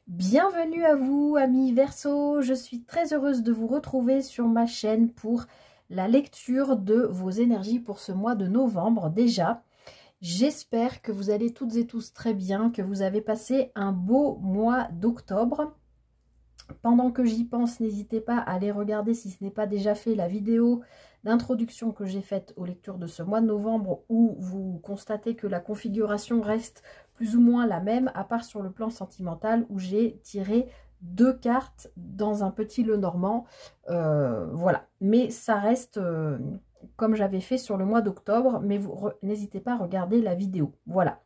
Bienvenue à vous, amis Verseau. Je suis très heureuse de vous retrouver sur ma chaîne pour la lecture de vos énergies pour ce mois de novembre déjà. J'espère que vous allez toutes et tous très bien, que vous avez passé un beau mois d'octobre. Pendant que j'y pense, n'hésitez pas à aller regarder, si ce n'est pas déjà fait, la vidéo d'introduction que j'ai faite aux lectures de ce mois de novembre, où vous constatez que la configuration reste plus ou moins la même, à part sur le plan sentimental, où j'ai tiré 2 cartes dans un petit Lenormand. Voilà, mais ça reste comme j'avais fait sur le mois d'octobre, mais vous n'hésitez pas à regarder la vidéo. Voilà.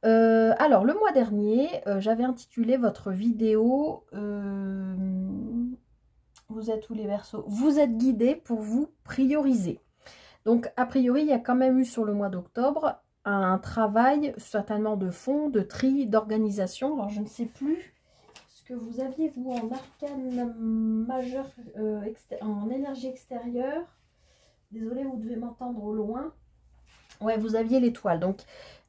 Alors, le mois dernier, j'avais intitulé votre vidéo vous êtes où les Verseaux? Vous êtes guidés pour vous prioriser. Donc, a priori, il y a quand même eu sur le mois d'octobre un travail certainement de fond, de tri, d'organisation. Alors, je ne sais plus ce que vous aviez, vous, en arcane majeur, en énergie extérieure. Désolée, vous devez m'entendre au loin. Ouais, vous aviez l'étoile. Donc,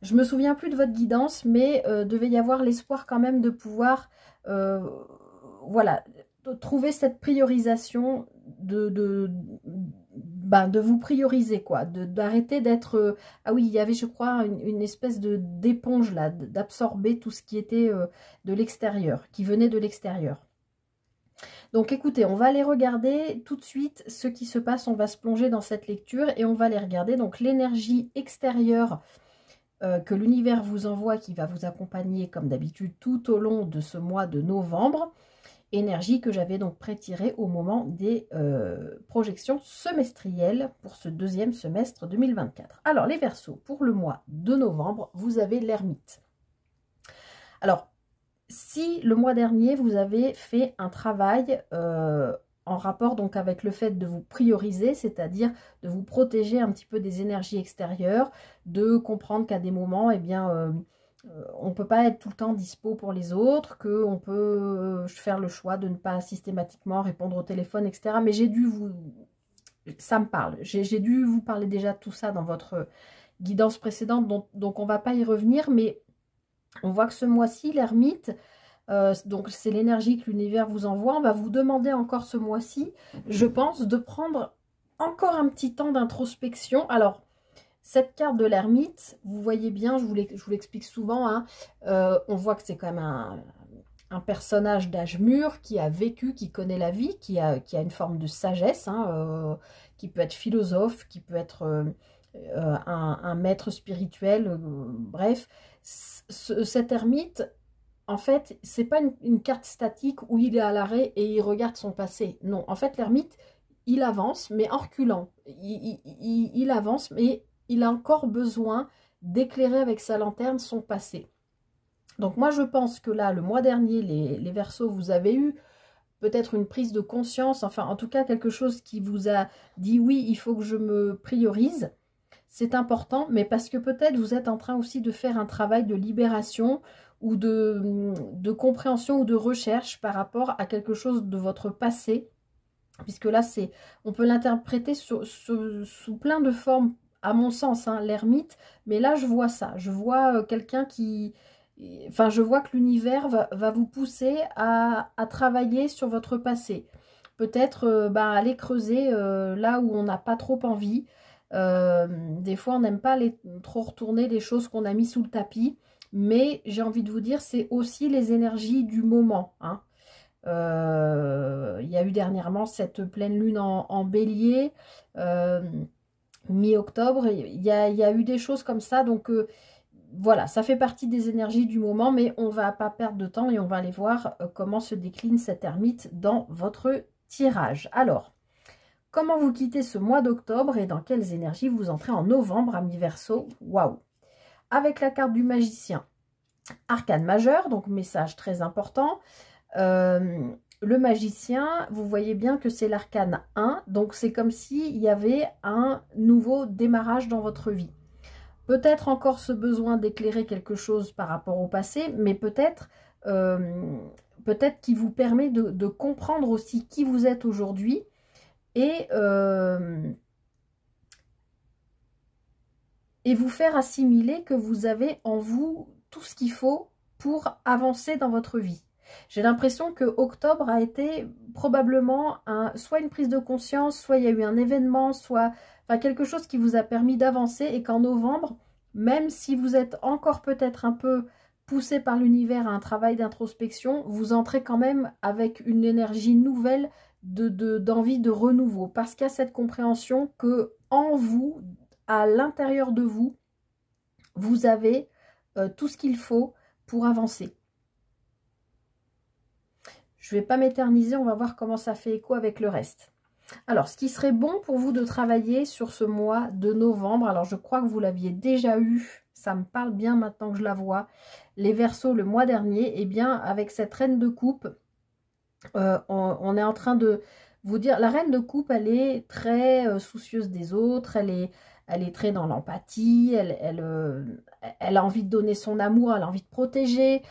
je me souviens plus de votre guidance, mais devait y avoir l'espoir quand même de pouvoir, voilà, de trouver cette priorisation, de vous prioriser, quoi. D'arrêter d'être... ah oui, il y avait, je crois, une espèce d'éponge, là, d'absorber tout ce qui était de l'extérieur, qui venait de l'extérieur. Donc écoutez, on va aller regarder tout de suite ce qui se passe, on va se plonger dans cette lecture et on va aller regarder donc l'énergie extérieure que l'univers vous envoie, qui va vous accompagner comme d'habitude tout au long de ce mois de novembre, énergie que j'avais donc prétirée au moment des projections semestrielles pour ce deuxième semestre 2024. Alors les Verseaux, pour le mois de novembre, vous avez l'ermite. Alors, si le mois dernier, vous avez fait un travail en rapport donc avec le fait de vous prioriser, c'est-à-dire de vous protéger un petit peu des énergies extérieures, de comprendre qu'à des moments, eh bien, on ne peut pas être tout le temps dispo pour les autres, qu'on peut faire le choix de ne pas systématiquement répondre au téléphone, etc. Mais j'ai dû vous... Ça me parle. J'ai dû vous parler déjà de tout ça dans votre guidance précédente, donc on ne va pas y revenir, mais... On voit que ce mois-ci, l'ermite, donc c'est l'énergie que l'univers vous envoie. On va vous demander encore ce mois-ci, je pense, de prendre encore un petit temps d'introspection. Alors, cette carte de l'ermite, vous voyez bien, je vous l'explique souvent, hein, on voit que c'est quand même un personnage d'âge mûr qui a vécu, qui connaît la vie, qui a une forme de sagesse, hein, qui peut être philosophe, qui peut être... un maître spirituel, bref, cet ermite, en fait, c'est pas une carte statique où il est à l'arrêt et il regarde son passé. Non, en fait, l'ermite, il avance, mais en reculant. Il avance, mais il a encore besoin d'éclairer avec sa lanterne son passé. Donc moi, je pense que là, le mois dernier, les Verseaux, vous avez eu peut-être une prise de conscience, enfin, en tout cas, quelque chose qui vous a dit, oui, il faut que je me priorise. C'est important, mais parce que peut-être vous êtes en train aussi de faire un travail de libération ou de compréhension ou de recherche par rapport à quelque chose de votre passé. Puisque là, on peut l'interpréter sous plein de formes, à mon sens, hein, l'ermite. Mais là, je vois ça. Je vois quelqu'un qui... Enfin, je vois que l'univers va vous pousser à travailler sur votre passé. Peut-être aller creuser là où on n'a pas trop envie. Des fois, on n'aime pas trop retourner les choses qu'on a mis sous le tapis. Mais j'ai envie de vous dire, c'est aussi les énergies du moment. Hein. Il y a eu dernièrement cette pleine lune en bélier, mi-octobre. Il y a eu des choses comme ça. Donc, voilà, ça fait partie des énergies du moment. Mais on ne va pas perdre de temps et on va aller voir comment se décline cette ermite dans votre tirage. Alors, comment vous quittez ce mois d'octobre et dans quelles énergies vous entrez en novembre, amis Verseau? Waouh! Avec la carte du magicien, arcane majeur, donc message très important. Le magicien, vous voyez bien que c'est l'arcane 1, donc c'est comme s'il y avait un nouveau démarrage dans votre vie. Peut-être encore ce besoin d'éclairer quelque chose par rapport au passé, mais peut-être qui vous permet de comprendre aussi qui vous êtes aujourd'hui et vous faire assimiler que vous avez en vous tout ce qu'il faut pour avancer dans votre vie. J'ai l'impression que octobre a été probablement soit une prise de conscience, soit il y a eu un événement, soit quelque chose qui vous a permis d'avancer et qu'en novembre, même si vous êtes encore peut-être un peu poussé par l'univers à un travail d'introspection, vous entrez quand même avec une énergie nouvelle d'envie de renouveau. Parce qu'il y a cette compréhension que en vous, à l'intérieur de vous, vous avez tout ce qu'il faut pour avancer. Je ne vais pas m'éterniser, on va voir comment ça fait écho avec le reste. Alors, ce qui serait bon pour vous de travailler sur ce mois de novembre, alors je crois que vous l'aviez déjà eu, ça me parle bien maintenant que je la vois, les Verseaux le mois dernier, et bien avec cette reine de coupe, on est en train de vous dire, la reine de coupe, elle est très soucieuse des autres, elle est très dans l'empathie, elle a envie de donner son amour, elle a envie de protéger,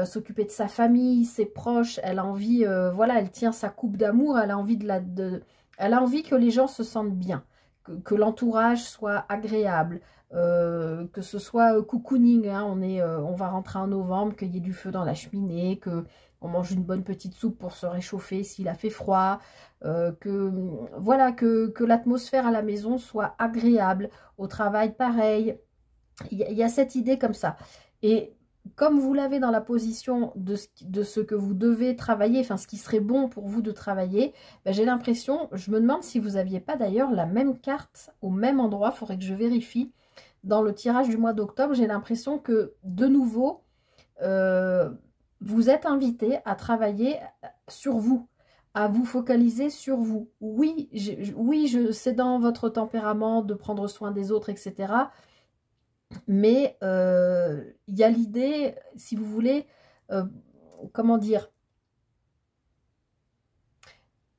s'occuper de sa famille, ses proches, elle a envie, voilà, elle tient sa coupe d'amour, elle a envie elle a envie que les gens se sentent bien, que l'entourage soit agréable, que ce soit cocooning, hein, on va rentrer en novembre, qu'il y ait du feu dans la cheminée, on mange une bonne petite soupe pour se réchauffer s'il a fait froid, voilà, que l'atmosphère à la maison soit agréable, au travail pareil, il y a cette idée comme ça. Et comme vous l'avez dans la position de ce que vous devez travailler, enfin ce qui serait bon pour vous de travailler, ben, j'ai l'impression, je me demande si vous n'aviez pas d'ailleurs la même carte au même endroit, il faudrait que je vérifie. Dans le tirage du mois d'octobre, j'ai l'impression que de nouveau, vous êtes invité à travailler sur vous, à vous focaliser sur vous. Oui, c'est dans votre tempérament de prendre soin des autres, etc. Mais il y a l'idée, si vous voulez, comment dire,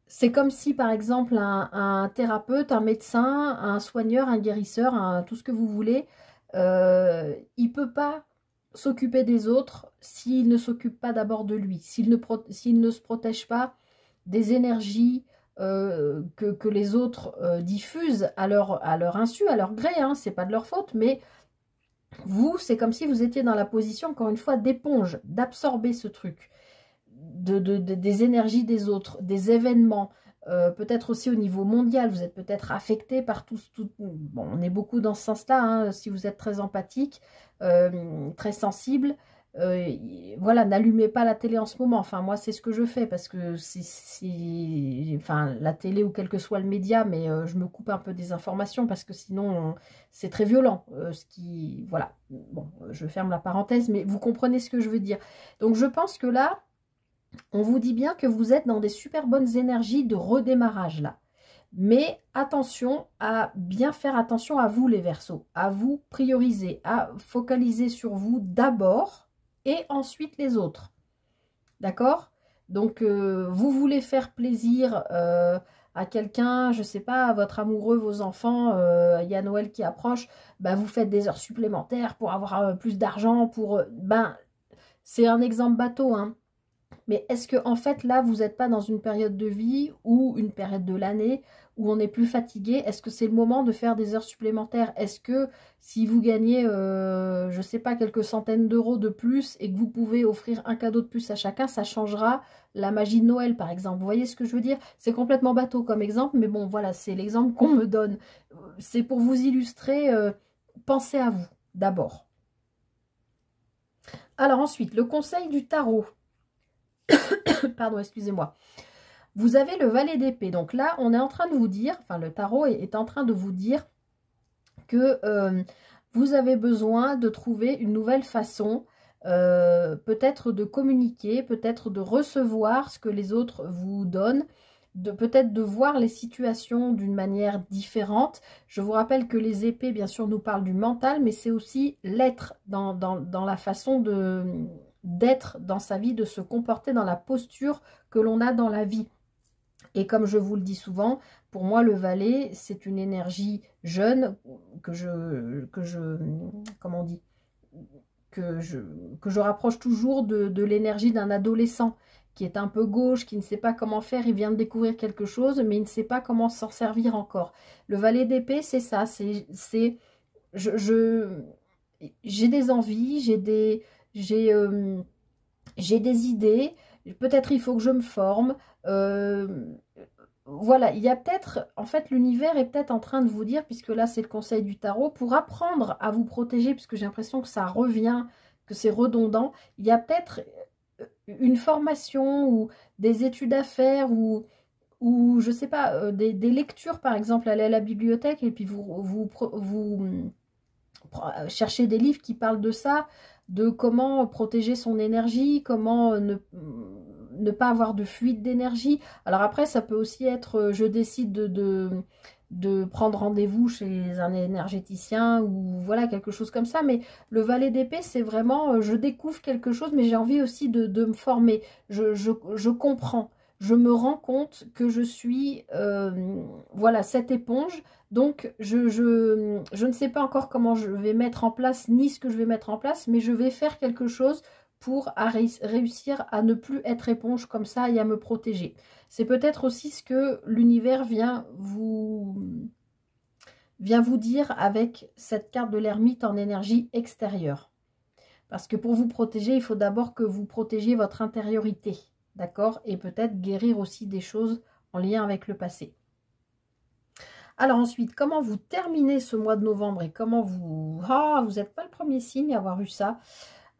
c'est comme si par exemple un thérapeute, un médecin, un soigneur, un guérisseur, tout ce que vous voulez, il ne peut pas s'occuper des autres s'il ne s'occupe pas d'abord de lui, s'il ne se protège pas des énergies que les autres diffusent à leur insu, à leur gré, hein, c'est pas de leur faute, mais vous, c'est comme si vous étiez dans la position, encore une fois, d'éponge, d'absorber ce truc, des énergies des autres, des événements, peut-être aussi au niveau mondial, vous êtes peut-être affecté par tout, bon, on est beaucoup dans ce sens-là, hein, si vous êtes très empathique, très sensible, voilà, n'allumez pas la télé en ce moment, enfin moi c'est ce que je fais, parce que enfin la télé ou quel que soit le média, mais je me coupe un peu des informations, parce que sinon c'est très violent, voilà, bon, je ferme la parenthèse, mais vous comprenez ce que je veux dire. Donc je pense que là, on vous dit bien que vous êtes dans des super bonnes énergies de redémarrage là. Mais attention à bien faire attention à vous les Verseaux, à vous prioriser, à focaliser sur vous d'abord et ensuite les autres. D'accord? Donc vous voulez faire plaisir à quelqu'un, je ne sais pas, à votre amoureux, vos enfants, il y a Noël qui approche, bah, vous faites des heures supplémentaires pour avoir plus d'argent, c'est un exemple bateau, hein. Mais est-ce que en fait là vous n'êtes pas dans une période de vie ou une période de l'année où on est plus fatigué? Est-ce que c'est le moment de faire des heures supplémentaires? Est-ce que si vous gagnez je ne sais pas, quelques centaines d'euros de plus et que vous pouvez offrir un cadeau de plus à chacun, ça changera la magie de Noël par exemple? Vous voyez ce que je veux dire? C'est complètement bateau comme exemple, mais bon voilà, c'est l'exemple qu'on me donne. C'est pour vous illustrer, pensez à vous d'abord. Alors ensuite, le conseil du tarot. Pardon, excusez-moi. Vous avez le valet d'épée. Donc là, on est en train de vous dire, enfin le tarot est en train de vous dire que vous avez besoin de trouver une nouvelle façon, peut-être de communiquer, peut-être de recevoir ce que les autres vous donnent, peut-être de voir les situations d'une manière différente. Je vous rappelle que les épées, bien sûr, nous parlent du mental, mais c'est aussi l'être dans la façon d'être dans sa vie, de se comporter dans la posture que l'on a dans la vie. Et comme je vous le dis souvent, pour moi le valet c'est une énergie jeune comment on dit, que je rapproche toujours de l'énergie d'un adolescent qui est un peu gauche, qui ne sait pas comment faire, il vient de découvrir quelque chose mais il ne sait pas comment s'en servir encore. Le valet d'épée c'est ça, j'ai des envies, j'ai des idées, peut-être il faut que je me forme. Voilà, il y a peut-être, en fait, l'univers est peut-être en train de vous dire, puisque là, c'est le conseil du tarot, pour apprendre à vous protéger, puisque j'ai l'impression que ça revient, que c'est redondant, il y a peut-être une formation ou des études à faire ou je sais pas, des lectures, par exemple, aller à la bibliothèque et puis vous chercher des livres qui parlent de ça, de comment protéger son énergie, comment ne pas avoir de fuite d'énergie. Alors après, ça peut aussi être, je décide de prendre rendez-vous chez un énergéticien ou voilà, quelque chose comme ça. Mais le valet d'épée, c'est vraiment, je découvre quelque chose, mais j'ai envie aussi de me former. Je comprends. Je me rends compte que je suis, voilà, cette éponge. Donc, je ne sais pas encore comment je vais mettre en place, ni ce que je vais mettre en place, mais je vais faire quelque chose pour réussir à ne plus être éponge comme ça et à me protéger. C'est peut-être aussi ce que l'univers vient vous dire avec cette carte de l'ermite en énergie extérieure. Parce que pour vous protéger, il faut d'abord que vous protégiez votre intériorité, d'accord? Et peut-être guérir aussi des choses en lien avec le passé. Alors ensuite, comment vous terminez ce mois de novembre et comment vous... Ah, vous n'êtes pas le premier signe à avoir eu ça.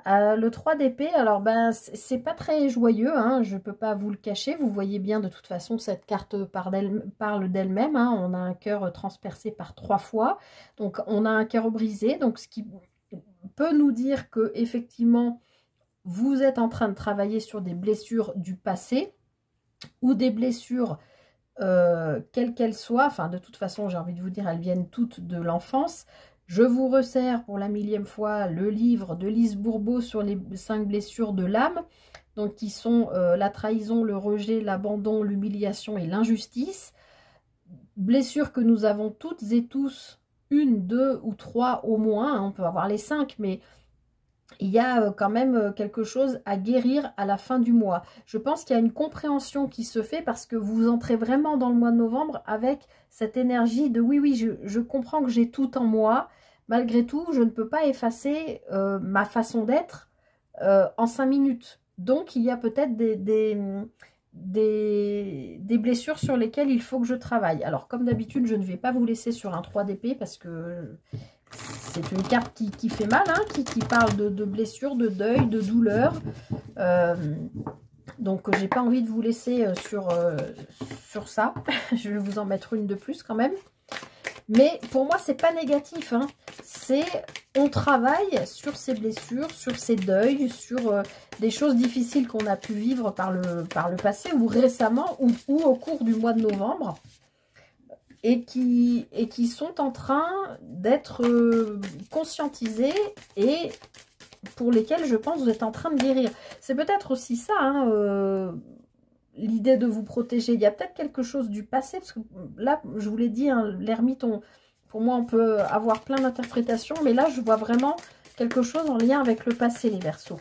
Le 3 d'épée, alors ben c'est pas très joyeux, hein, je ne peux pas vous le cacher. Vous voyez bien de toute façon, cette carte parle d'elle-même. Hein, on a un cœur transpercé par 3 fois. Donc on a un cœur brisé. Donc ce qui peut nous dire que effectivement vous êtes en train de travailler sur des blessures du passé ou des blessures quelles qu'elles soient, enfin de toute façon j'ai envie de vous dire elles viennent toutes de l'enfance. Je vous resserre pour la 1000e fois le livre de Lise Bourbeau sur les 5 blessures de l'âme, donc qui sont la trahison, le rejet, l'abandon, l'humiliation et l'injustice. Blessures que nous avons toutes et tous, une, deux ou trois au moins, hein, on peut avoir les 5, mais il y a quand même quelque chose à guérir à la fin du mois. Je pense qu'il y a une compréhension qui se fait parce que vous entrez vraiment dans le mois de novembre avec cette énergie de oui, je comprends que j'ai tout en moi. Malgré tout, je ne peux pas effacer ma façon d'être en 5 minutes. Donc, il y a peut-être des blessures sur lesquelles il faut que je travaille. Alors, comme d'habitude, je ne vais pas vous laisser sur un 3 d'épée parce que... c'est une carte qui fait mal, hein, qui parle de blessures, de deuil, de douleur. Donc, j'ai pas envie de vous laisser sur ça. Je vais vous en mettre une de plus quand même. Mais pour moi, c'est pas négatif. Hein. C'est on travaille sur ces blessures, sur ces deuils, sur des choses difficiles qu'on a pu vivre par le passé ou récemment ou au cours du mois de novembre. Et qui sont en train d'être conscientisés et pour lesquels, je pense, vous êtes en train de guérir. C'est peut-être aussi ça, hein, l'idée de vous protéger. Il y a peut-être quelque chose du passé, parce que là, je vous l'ai dit, hein, l'ermite, pour moi, on peut avoir plein d'interprétations, mais là, je vois vraiment quelque chose en lien avec le passé, les Verseaux.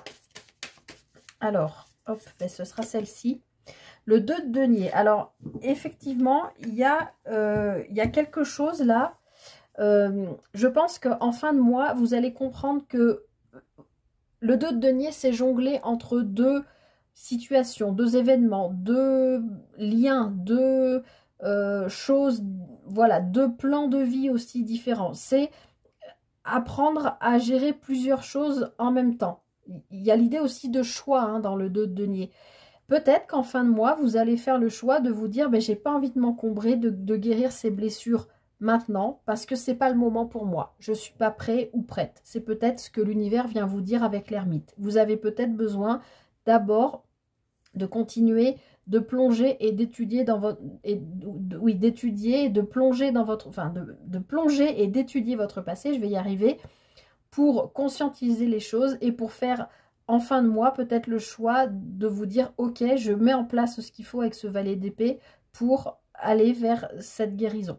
Alors, hop, ben, ce sera celle-ci. Le 2 de denier. Alors, effectivement, il y a quelque chose là. Je pense qu'en fin de mois, vous allez comprendre que le 2 de denier, c'est jongler entre deux situations, deux événements, deux liens, deux choses, voilà, deux plans de vie aussi différents. C'est apprendre à gérer plusieurs choses en même temps. Il y a l'idée aussi de choix hein, dans le 2 de denier. Peut-être qu'en fin de mois, vous allez faire le choix de vous dire ben, « j'ai pas envie de m'encombrer, de guérir ces blessures maintenant parce que c'est pas le moment pour moi. Je suis pas prêt ou prête. » C'est peut-être ce que l'univers vient vous dire avec l'ermite. Vous avez peut-être besoin d'abord de continuer de plonger et d'étudier dans votre... d'étudier et de plonger dans votre... Enfin, de plonger et d'étudier votre passé, je vais y arriver, pour conscientiser les choses et pour faire... en fin de mois, peut-être le choix de vous dire « Ok, je mets en place ce qu'il faut avec ce valet d'épée pour aller vers cette guérison. »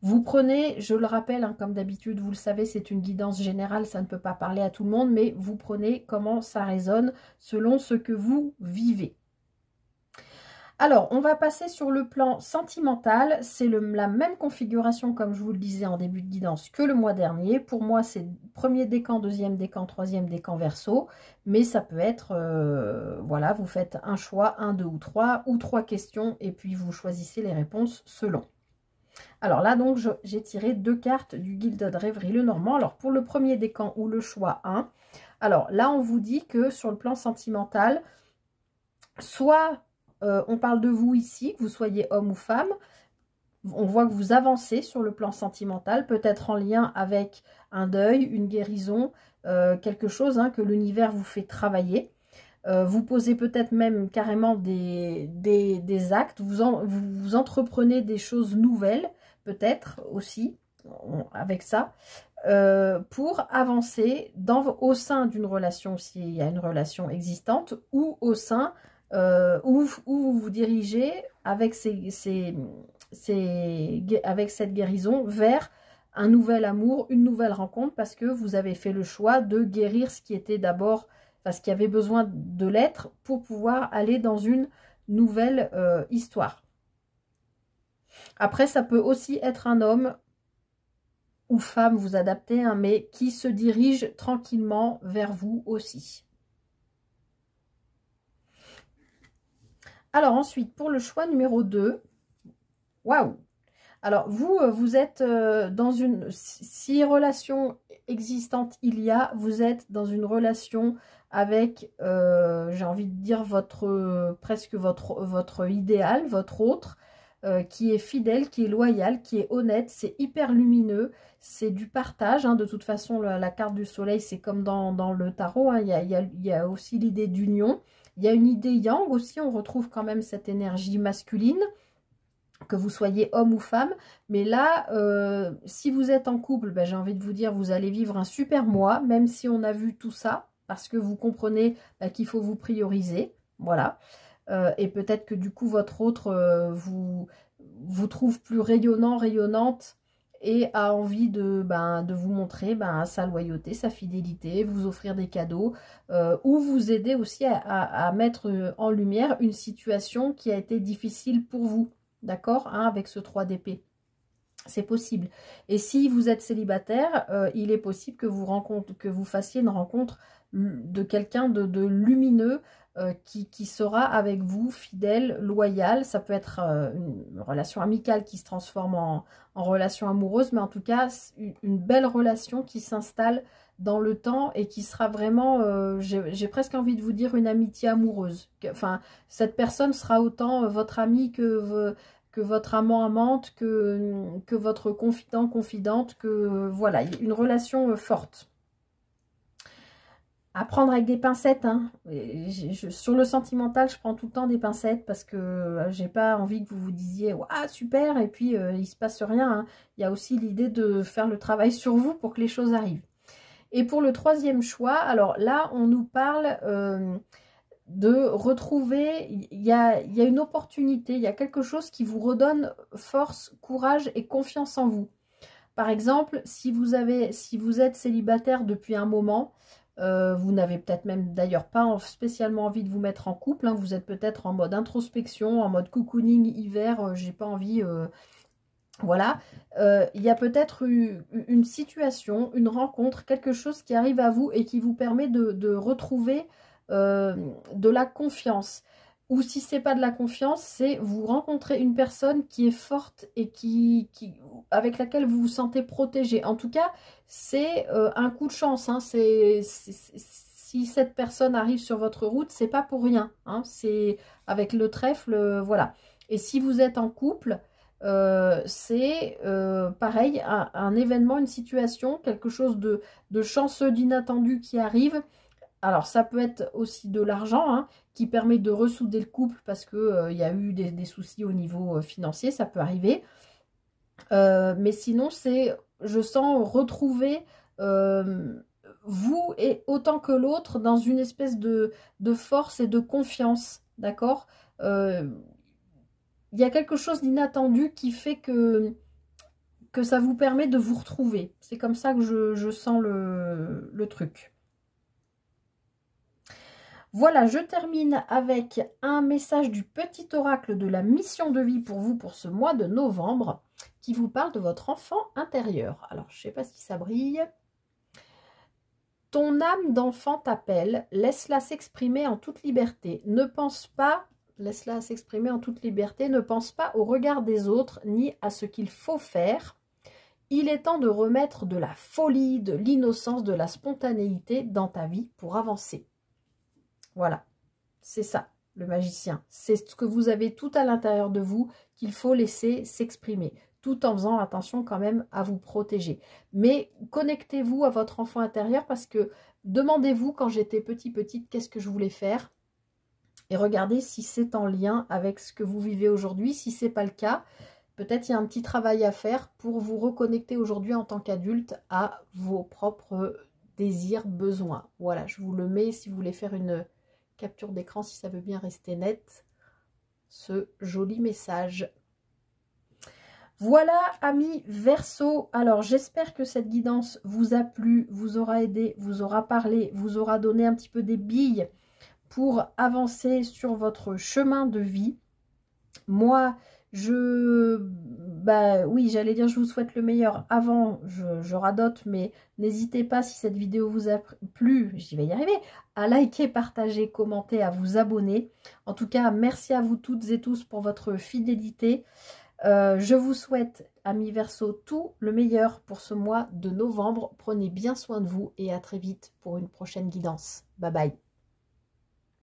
Vous prenez, je le rappelle, hein, comme d'habitude, vous le savez, c'est une guidance générale, ça ne peut pas parler à tout le monde, mais vous prenez comment ça résonne selon ce que vous vivez. Alors, on va passer sur le plan sentimental. C'est la même configuration, comme je vous le disais en début de guidance, que le mois dernier. Pour moi, c'est premier décan, deuxième décan, troisième décan Verseau. Mais ça peut être, voilà, vous faites un choix, un, deux ou trois questions, et puis vous choisissez les réponses selon. Alors là, donc, j'ai tiré 2 cartes du Gilded Rêverie le Normand. Alors, pour le premier décan ou le choix 1, alors là, on vous dit que sur le plan sentimental, soit on parle de vous ici, que vous soyez homme ou femme. On voit que vous avancez sur le plan sentimental, peut-être en lien avec un deuil, une guérison, quelque chose que l'univers vous fait travailler. Vous posez peut-être même carrément des actes, vous entreprenez des choses nouvelles, peut-être aussi, avec ça, pour avancer au sein d'une relation, s'il y a une relation existante, ou au sein où vous vous dirigez avec, avec cette guérison vers un nouvel amour, une nouvelle rencontre, parce que vous avez fait le choix de guérir ce qui était d'abord, parce qu'il y avait besoin de l'être pour pouvoir aller dans une nouvelle histoire. Après, ça peut aussi être un homme ou femme, vous adaptez, mais qui se dirige tranquillement vers vous aussi. Alors ensuite, pour le choix numéro 2, waouh! Alors vous êtes dans une, si relation existante il y a, vous êtes dans une relation avec, j'ai envie de dire, presque votre idéal, votre autre, qui est fidèle, qui est loyal, qui est honnête, c'est hyper lumineux, c'est du partage, de toute façon la carte du soleil c'est comme dans le tarot, il y a aussi l'idée d'union, il y a une idée yang aussi, on retrouve quand même cette énergie masculine, que vous soyez homme ou femme, mais là, si vous êtes en couple, j'ai envie de vous dire, vous allez vivre un super mois, même si on a vu tout ça, parce que vous comprenez qu'il faut vous prioriser, voilà, et peut-être que du coup, votre autre vous trouve plus rayonnant, rayonnante, et a envie de vous montrer sa loyauté, sa fidélité, vous offrir des cadeaux, ou vous aider aussi à mettre en lumière une situation qui a été difficile pour vous. D'accord, avec ce 3 d'épée. C'est possible. Et si vous êtes célibataire, il est possible que vous fassiez une rencontre de quelqu'un de lumineux qui sera avec vous, fidèle, loyal. Ça peut être une relation amicale qui se transforme en relation amoureuse, mais en tout cas, une belle relation qui s'installe dans le temps et qui sera vraiment, j'ai presque envie de vous dire, une amitié amoureuse. Enfin, cette personne sera autant votre amie que votre amant, amante, que votre confident, confidente, que voilà, une relation forte. À prendre avec des pincettes, sur le sentimental, je prends tout le temps des pincettes parce que j'ai pas envie que vous vous disiez « Waouh, super !» et puis il se passe rien. Il y a aussi l'idée de faire le travail sur vous pour que les choses arrivent. Et pour le troisième choix, alors là, on nous parle de retrouver, il y a une opportunité, il y a quelque chose qui vous redonne force, courage et confiance en vous. Par exemple, si vous êtes célibataire depuis un moment, vous n'avez peut-être même d'ailleurs pas spécialement envie de vous mettre en couple, vous êtes peut-être en mode introspection, en mode cocooning hiver, j'ai pas envie, voilà, il y a peut-être une situation, une rencontre, quelque chose qui arrive à vous et qui vous permet de retrouver de la confiance. Ou si c'est pas de la confiance, c'est vous rencontrez une personne qui est forte et avec laquelle vous vous sentez protégé. En tout cas, c'est un coup de chance. Si cette personne arrive sur votre route, c'est pas pour rien. C'est avec le trèfle, voilà. Et si vous êtes en couple, c'est pareil, un événement, une situation, quelque chose de chanceux, d'inattendu qui arrive. Alors, ça peut être aussi de l'argent qui permet de ressouder le couple parce qu'il y a eu des soucis au niveau financier, ça peut arriver. Mais sinon, c'est, je sens retrouver vous et autant que l'autre dans une espèce de force et de confiance, d'accord? Il y a quelque chose d'inattendu qui fait que ça vous permet de vous retrouver. C'est comme ça que je sens le truc. Voilà, je termine avec un message du petit oracle de la mission de vie pour vous pour ce mois de novembre qui vous parle de votre enfant intérieur. Alors, je ne sais pas si ça brille. Ton âme d'enfant t'appelle, laisse-la s'exprimer en toute liberté. Ne pense pas, laisse-la s'exprimer en toute liberté, ne pense pas au regard des autres ni à ce qu'il faut faire. Il est temps de remettre de la folie, de l'innocence, de la spontanéité dans ta vie pour avancer. Voilà, c'est ça, le magicien. C'est ce que vous avez tout à l'intérieur de vous qu'il faut laisser s'exprimer, tout en faisant attention quand même à vous protéger. Mais connectez-vous à votre enfant intérieur parce que demandez-vous quand j'étais petite, qu'est-ce que je voulais faire? Et regardez si c'est en lien avec ce que vous vivez aujourd'hui. Si ce n'est pas le cas, peut-être il y a un petit travail à faire pour vous reconnecter aujourd'hui en tant qu'adulte à vos propres désirs, besoins. Voilà, je vous le mets si vous voulez faire une capture d'écran, si ça veut bien rester net, ce joli message. Voilà, amis Verseau. Alors, j'espère que cette guidance vous a plu, vous aura aidé, vous aura parlé, vous aura donné un petit peu des billes pour avancer sur votre chemin de vie. Moi, oui, j'allais dire je vous souhaite le meilleur avant, je radote, mais n'hésitez pas si cette vidéo vous a plu, j'y vais y arriver, à liker, partager, commenter, à vous abonner. En tout cas, merci à vous toutes et tous pour votre fidélité. Je vous souhaite, amis Verseau, tout le meilleur pour ce mois de novembre. Prenez bien soin de vous et à très vite pour une prochaine guidance. Bye bye.